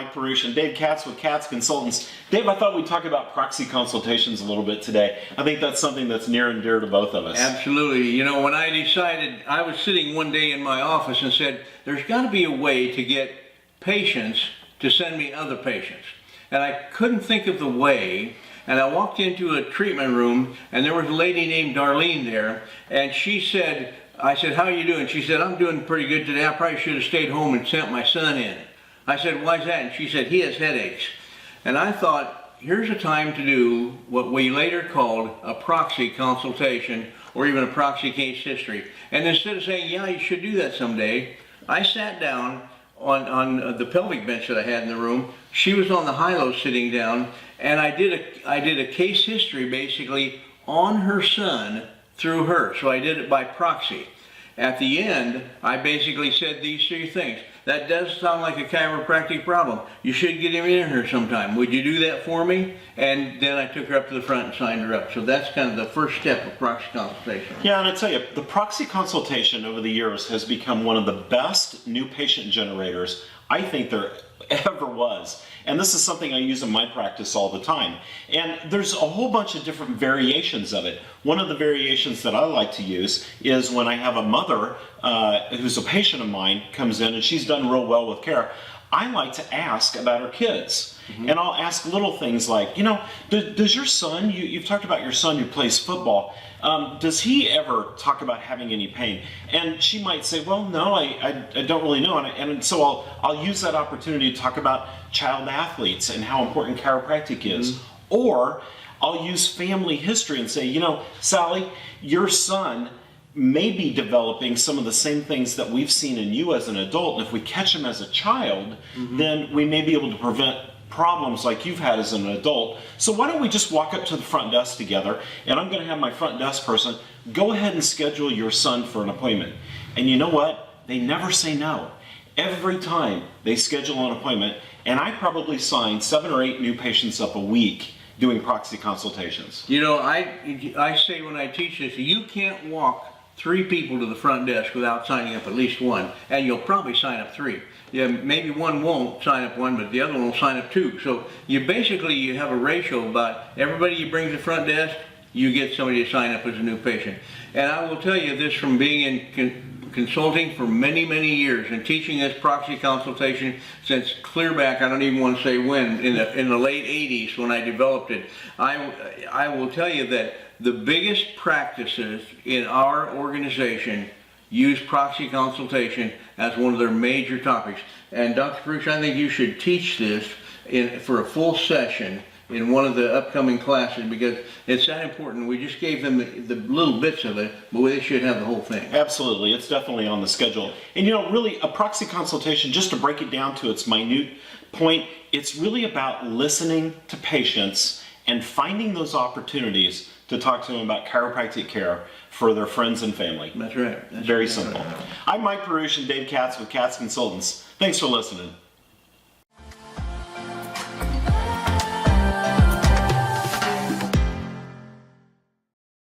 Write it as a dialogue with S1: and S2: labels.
S1: Mike Perusich and Dave Katz with Katz Consultants. Dave, I thought we'd talk about proxy consultations a little bit today. I think that's something that's near and dear to both of us.
S2: Absolutely. You know, when I decided, I was sitting one day in my office and said, there's got to be a way to get patients to send me other patients. And I couldn't think of the way. And I walked into a treatment room and there was a lady named Darlene there. And she said, I said, how are you doing? She said, I'm doing pretty good today. I probably should have stayed home and sent my son in. I said, why's that? And she said, he has headaches. And I thought, here's a time to do what we later called a proxy consultation or even a proxy case history. And instead of saying, yeah, you should do that someday, I sat down on the pelvic bench that I had in the room. She was on the high-low sitting down, and I did a case history basically on her son through her. So I did it by proxy. At the end, I basically said these three things. That does sound like a chiropractic problem. You should get him in here sometime. Would you do that for me? And then I took her up to the front and signed her up. So that's kind of the first step of proxy consultation.
S1: Yeah, and I tell you, the proxy consultation over the years has become one of the best new patient generators I think there ever was. And this is something I use in my practice all the time. And there's a whole bunch of different variations of it. One of the variations that I like to use is when I have a mother who's a patient of mine comes in and she's done real well with care, I like to ask about her kids. And I'll ask little things like, you know, does your son, you've talked about your son who plays football, does he ever talk about having any pain? And she might say, well, no, I don't really know. And so I'll use that opportunity to talk about child athletes and how important chiropractic is. Or I'll use family history and say, you know, Sally, your son may be developing some of the same things that we've seen in you as an adult. And if we catch him as a child, then we may be able to prevent problems like you've had as an adult. So why don't we just walk up to the front desk together, and I'm going to have my front desk person go ahead and schedule your son for an appointment. And you know what? They never say no. Every time they schedule an appointment, and I probably sign 7 or 8 new patients up a week doing proxy consultations.
S2: You know, I say when I teach this, you can't walk 3 people to the front desk without signing up at least 1, and you'll probably sign up 3. Yeah, maybe 1 won't sign up 1, but the other one will sign up 2. So you have a ratio about everybody you bring to the front desk, you get somebody to sign up as a new patient. And I will tell you this from being in consulting for many, many years and teaching this proxy consultation since clear back, I don't even want to say when, in the late 80s when I developed it. I will tell you that the biggest practices in our organization use proxy consultation as one of their major topics. And Dr. Perusich, I think you should teach this for a full session in one of the upcoming classes because it's that important. We just gave them the little bits of it, but they should have the whole thing.
S1: Absolutely, it's definitely on the schedule. And you know, really, a proxy consultation, just to break it down to its minute point, it's really about listening to patients and finding those opportunities to talk to them about chiropractic care for their friends and family.
S2: That's right.
S1: Very simple. I'm Mike Perusich and Dave Katz with Katz Consultants. Thanks for listening.